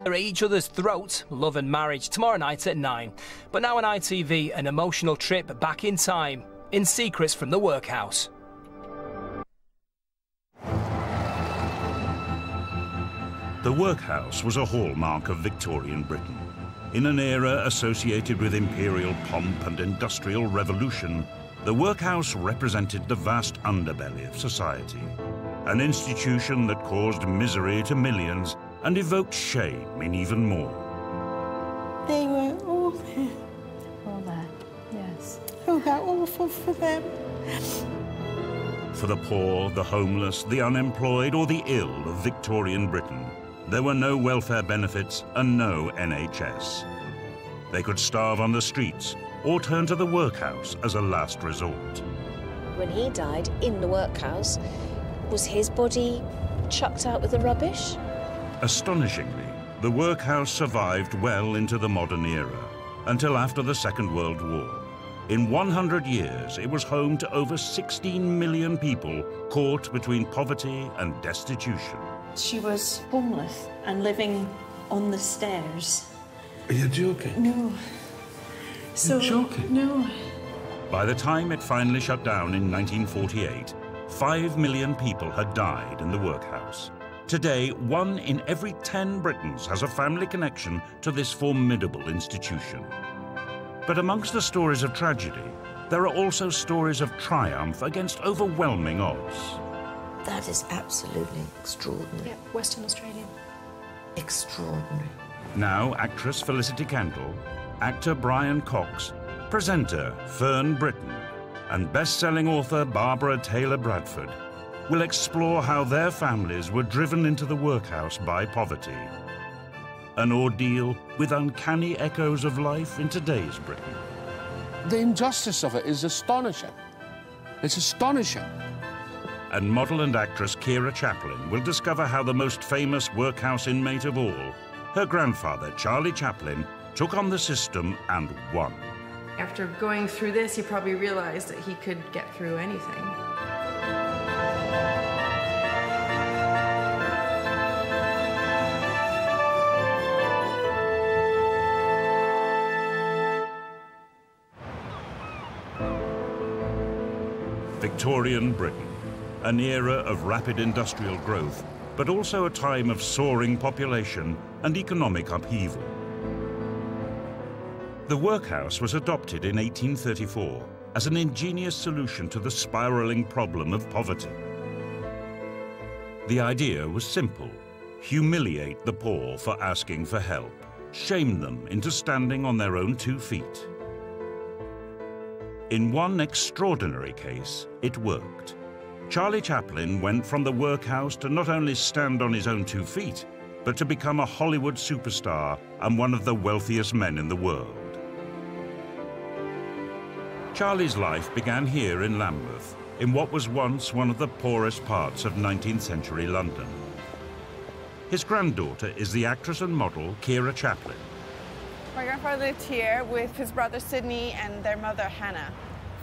They're at each other's throats, love and marriage, tomorrow night at 9. But now on ITV, an emotional trip back in time, in Secrets from the Workhouse. The workhouse was a hallmark of Victorian Britain. In an era associated with imperial pomp and industrial revolution, the workhouse represented the vast underbelly of society, an institution that caused misery to millions and evoked shame in even more. They were all there. All there, yes. Oh, how awful for them. For the poor, the homeless, the unemployed, or the ill of Victorian Britain, there were no welfare benefits and no NHS. They could starve on the streets or turn to the workhouse as a last resort. When he died in the workhouse, was his body chucked out with the rubbish? Astonishingly, the workhouse survived well into the modern era, until after the Second World War. In 100 years, it was home to over 16 million people caught between poverty and destitution. She was homeless and living on the stairs. Are you joking? No. You're joking? No. By the time it finally shut down in 1948, 5 million people had died in the workhouse. Today, 1 in every 10 Britons has a family connection to this formidable institution. But amongst the stories of tragedy, there are also stories of triumph against overwhelming odds. That is absolutely extraordinary. Yeah, Western Australia. Extraordinary. Now actress Felicity Kendall, actor Brian Cox, presenter Fern Britton, and best-selling author Barbara Taylor Bradford will explore how their families were driven into the workhouse by poverty. An ordeal with uncanny echoes of life in today's Britain. The injustice of it is astonishing. It's astonishing. And model and actress Kiera Chaplin will discover how the most famous workhouse inmate of all, her grandfather, Charlie Chaplin, took on the system and won. After going through this, he probably realized that he could get through anything. Victorian Britain, an era of rapid industrial growth, but also a time of soaring population and economic upheaval. The workhouse was adopted in 1834 as an ingenious solution to the spiraling problem of poverty. The idea was simple: humiliate the poor for asking for help, shame them into standing on their own 2 feet. In one extraordinary case, it worked. Charlie Chaplin went from the workhouse to not only stand on his own 2 feet, but to become a Hollywood superstar and one of the wealthiest men in the world. Charlie's life began here in Lambeth, in what was once one of the poorest parts of 19th century London. His granddaughter is the actress and model Kiera Chaplin. My grandfather lived here with his brother Sidney and their mother Hannah.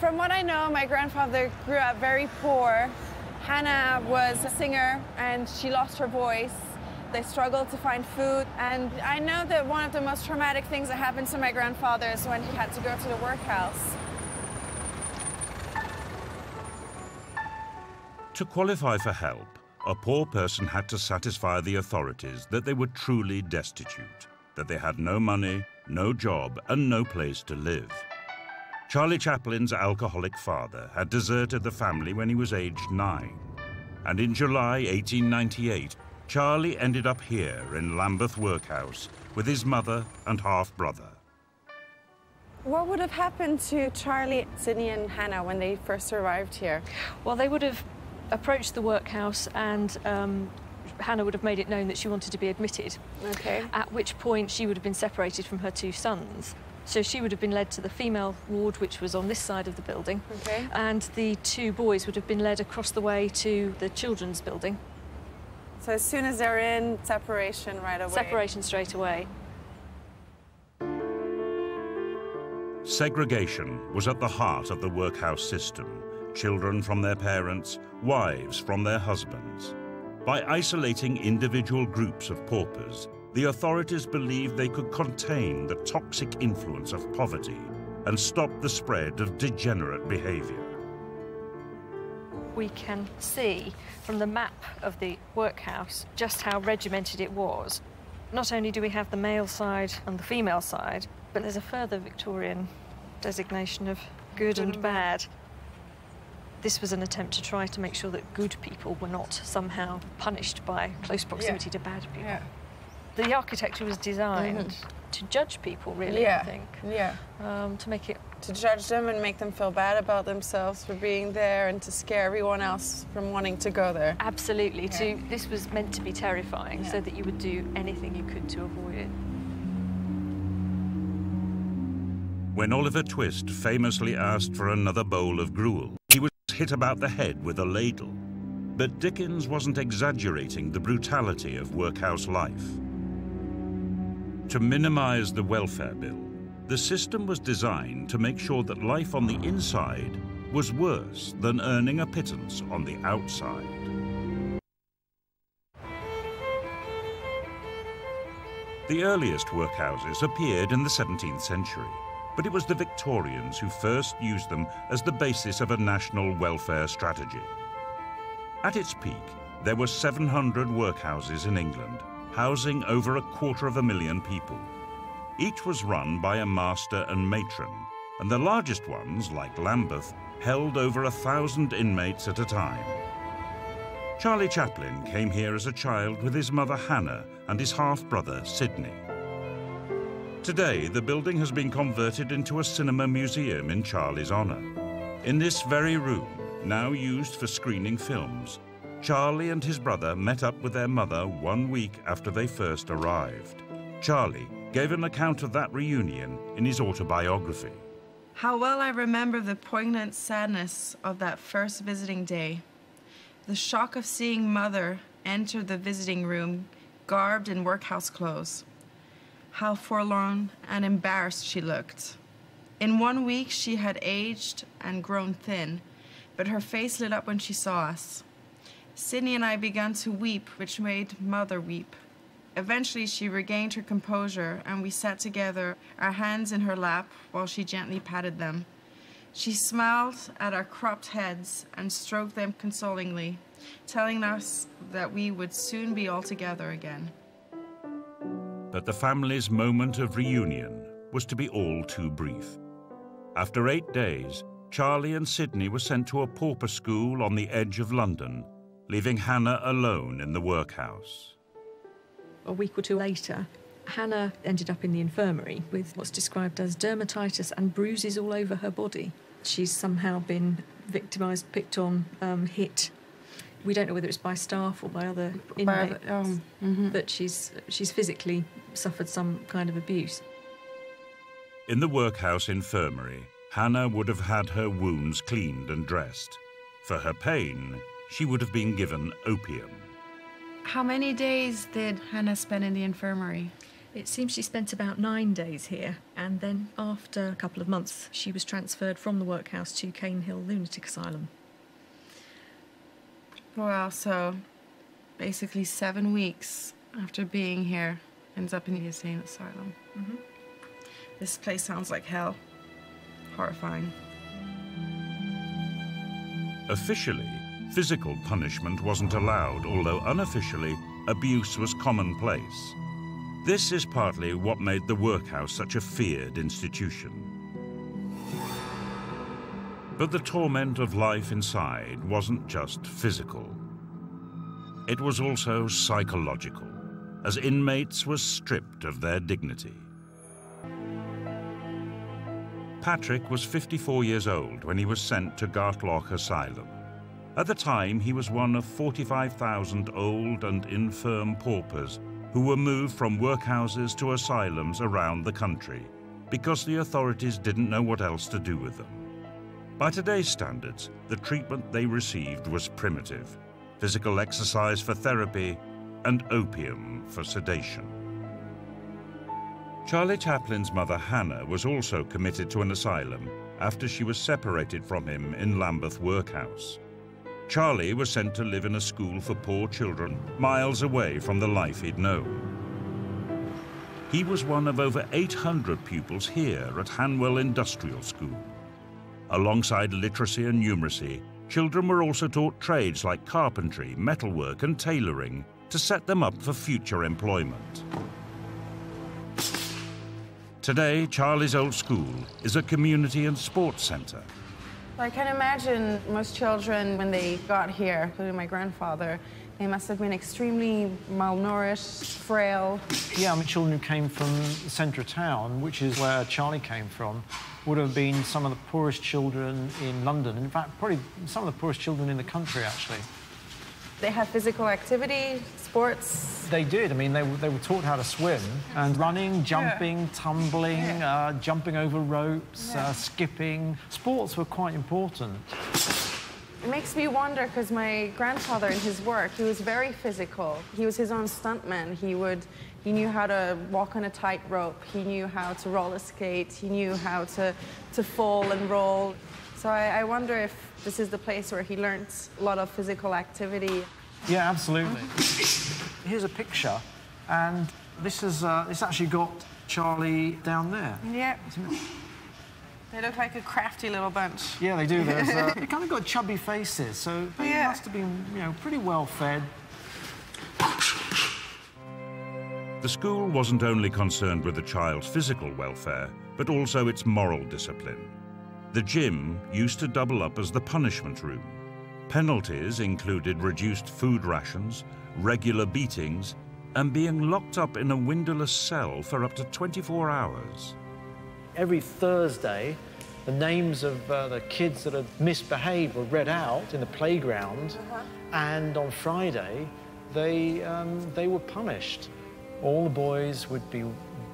From what I know, my grandfather grew up very poor. Hannah was a singer and she lost her voice. They struggled to find food, and I know that one of the most traumatic things that happened to my grandfather is when he had to go to the workhouse. To qualify for help, a poor person had to satisfy the authorities that they were truly destitute, that they had no money, no job, and no place to live. Charlie Chaplin's alcoholic father had deserted the family when he was aged 9. And in July 1898, Charlie ended up here in Lambeth Workhouse with his mother and half-brother. What would have happened to Charlie, Sidney, and Hannah when they first arrived here? Well, they would have approached the workhouse, and Hannah would have made it known that she wanted to be admitted. Okay. At which point she would have been separated from her 2 sons. So she would have been led to the female ward, which was on this side of the building. Okay. And the 2 boys would have been led across the way to the children's building. So as soon as they're in, separation right away? Separation straight away. Segregation was at the heart of the workhouse system. Children from their parents, wives from their husbands. By isolating individual groups of paupers, the authorities believed they could contain the toxic influence of poverty and stop the spread of degenerate behavior. We can see from the map of the workhouse just how regimented it was. Not only do we have the male side and the female side, but there's a further Victorian designation of good and bad. This was an attempt to try to make sure that good people were not somehow punished by close proximity to bad people. Yeah. The architecture was designed to judge people, really, I think. Yeah. To make it... To judge them and make them feel bad about themselves for being there and to scare everyone else from wanting to go there. Absolutely. Yeah. This was meant to be terrifying, so that you would do anything you could to avoid it. When Oliver Twist famously asked for another bowl of gruel, he was hit about the head with a ladle. But Dickens wasn't exaggerating the brutality of workhouse life. To minimize the welfare bill, the system was designed to make sure that life on the inside was worse than earning a pittance on the outside. The earliest workhouses appeared in the 17th century, but it was the Victorians who first used them as the basis of a national welfare strategy. At its peak, there were 700 workhouses in England, housing over 250,000 people. Each was run by a master and matron, and the largest ones, like Lambeth, held over 1,000 inmates at a time. Charlie Chaplin came here as a child with his mother Hannah and his half-brother Sidney. Today, the building has been converted into a cinema museum in Charlie's honour. In this very room, now used for screening films, Charlie and his brother met up with their mother 1 week after they first arrived. Charlie gave an account of that reunion in his autobiography. How well I remember the poignant sadness of that first visiting day. The shock of seeing Mother enter the visiting room, garbed in workhouse clothes. How forlorn and embarrassed she looked. In 1 week, she had aged and grown thin, but her face lit up when she saw us. Sidney and I began to weep, which made Mother weep. Eventually, she regained her composure, and we sat together, our hands in her lap, while she gently patted them. She smiled at our cropped heads and stroked them consolingly, telling us that we would soon be all together again. But the family's moment of reunion was to be all too brief. After 8 days, Charlie and Sidney were sent to a pauper school on the edge of London, leaving Hannah alone in the workhouse. A week or two later, Hannah ended up in the infirmary with what's described as dermatitis and bruises all over her body. She's somehow been victimised, picked on, hit. We don't know whether it's by staff or by other inmates, but she's physically suffered some kind of abuse. In the workhouse infirmary, Hannah would have had her wounds cleaned and dressed. For her pain, she would have been given opium. How many days did Hannah spend in the infirmary? It seems she spent about 9 days here, and then after a couple of months, she was transferred from the workhouse to Cane Hill Lunatic Asylum. Well, so basically 7 weeks after being here, ends up in the insane asylum. This place sounds like hell. Horrifying. Officially, physical punishment wasn't allowed, although unofficially, abuse was commonplace. This is partly what made the workhouse such a feared institution. But the torment of life inside wasn't just physical. It was also psychological, as inmates were stripped of their dignity. Patrick was 54 years old when he was sent to Gartloch Asylum. At the time, he was one of 45,000 old and infirm paupers who were moved from workhouses to asylums around the country because the authorities didn't know what else to do with them. By today's standards, the treatment they received was primitive: physical exercise for therapy and opium for sedation. Charlie Chaplin's mother, Hannah, was also committed to an asylum after she was separated from him in Lambeth Workhouse. Charlie was sent to live in a school for poor children, miles away from the life he'd known. He was one of over 800 pupils here at Hanwell Industrial School. Alongside literacy and numeracy, children were also taught trades like carpentry, metalwork and tailoring to set them up for future employment. Today, Charlie's old school is a community and sports centre. I can imagine most children, when they got here, including my grandfather, they must have been extremely malnourished, frail. Yeah, I mean, children who came from the centre of town, which is where Charlie came from, would have been some of the poorest children in London. In fact, probably some of the poorest children in the country, actually. They had physical activity, sports. They did. I mean, they were taught how to swim, and running, jumping, tumbling, jumping over ropes, skipping. Sports were quite important. It makes me wonder, because my grandfather in his work, he was very physical. He was his own stuntman. He knew how to walk on a tightrope. He knew how to roller skate. He knew how to fall and roll. So I wonder if this is the place where he learned a lot of physical activity. Yeah, absolutely. Here's a picture, and this is it's actually got Charlie down there. Yeah. They look like a crafty little bunch. Yeah, they do. They kind of got chubby faces, so they must have been, you know, pretty well fed. The school wasn't only concerned with the child's physical welfare, but also its moral discipline. The gym used to double up as the punishment room. Penalties included reduced food rations, regular beatings, and being locked up in a windowless cell for up to 24 hours. Every Thursday, the names of the kids that had misbehaved were read out in the playground, and on Friday, they were punished. All the boys would be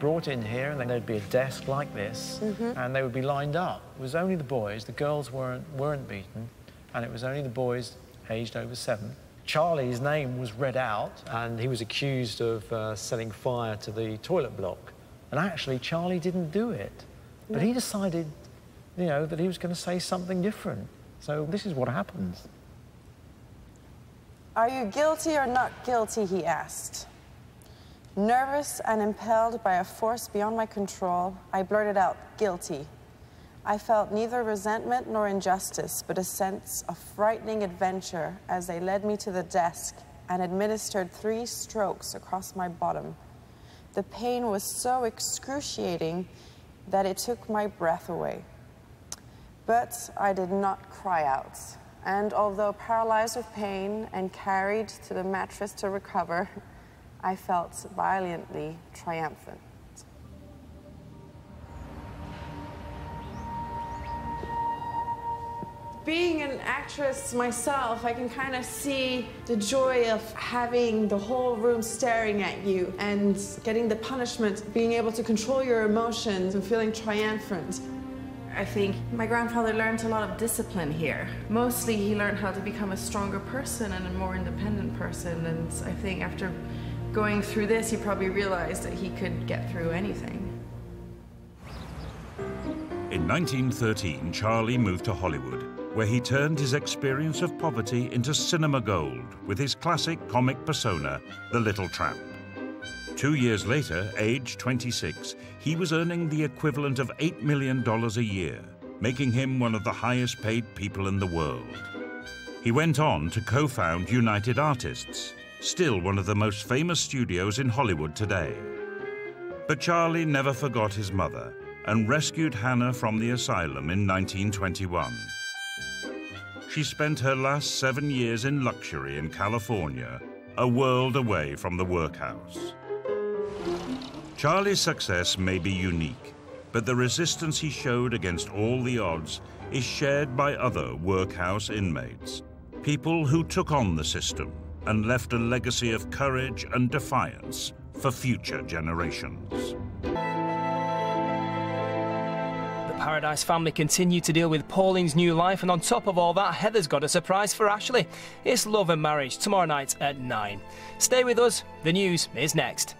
brought in here, and then there'd be a desk like this, and they would be lined up. It was only the boys, the girls weren't beaten, and it was only the boys aged over 7. Charlie's name was read out, and he was accused of setting fire to the toilet block. And actually, Charlie didn't do it. But he decided, you know, that he was going to say something different. So this is what happens. Are you guilty or not guilty, he asked. Nervous and impelled by a force beyond my control, I blurted out, guilty. I felt neither resentment nor injustice, but a sense of frightening adventure as they led me to the desk and administered 3 strokes across my bottom. The pain was so excruciating that it took my breath away. But I did not cry out, and although paralyzed with pain and carried to the mattress to recover, I felt violently triumphant. Being an actress myself, I can kind of see the joy of having the whole room staring at you and getting the punishment, being able to control your emotions and feeling triumphant. I think my grandfather learned a lot of discipline here. Mostly he learned how to become a stronger person and a more independent person, and I think after going through this, he probably realized that he could get through anything. In 1913, Charlie moved to Hollywood, where he turned his experience of poverty into cinema gold with his classic comic persona, the Little Tramp. 2 years later, aged 26, he was earning the equivalent of $8 million a year, making him one of the highest paid people in the world. He went on to co-found United Artists, still one of the most famous studios in Hollywood today. But Charlie never forgot his mother and rescued Hannah from the asylum in 1921. She spent her last 7 years in luxury in California, a world away from the workhouse. Charlie's success may be unique, but the resistance he showed against all the odds is shared by other workhouse inmates, people who took on the system and left a legacy of courage and defiance for future generations. The Paradise family continue to deal with Pauline's new life, and on top of all that, Heather's got a surprise for Ashley. It's Love and Marriage tomorrow night at 9. Stay with us, the news is next.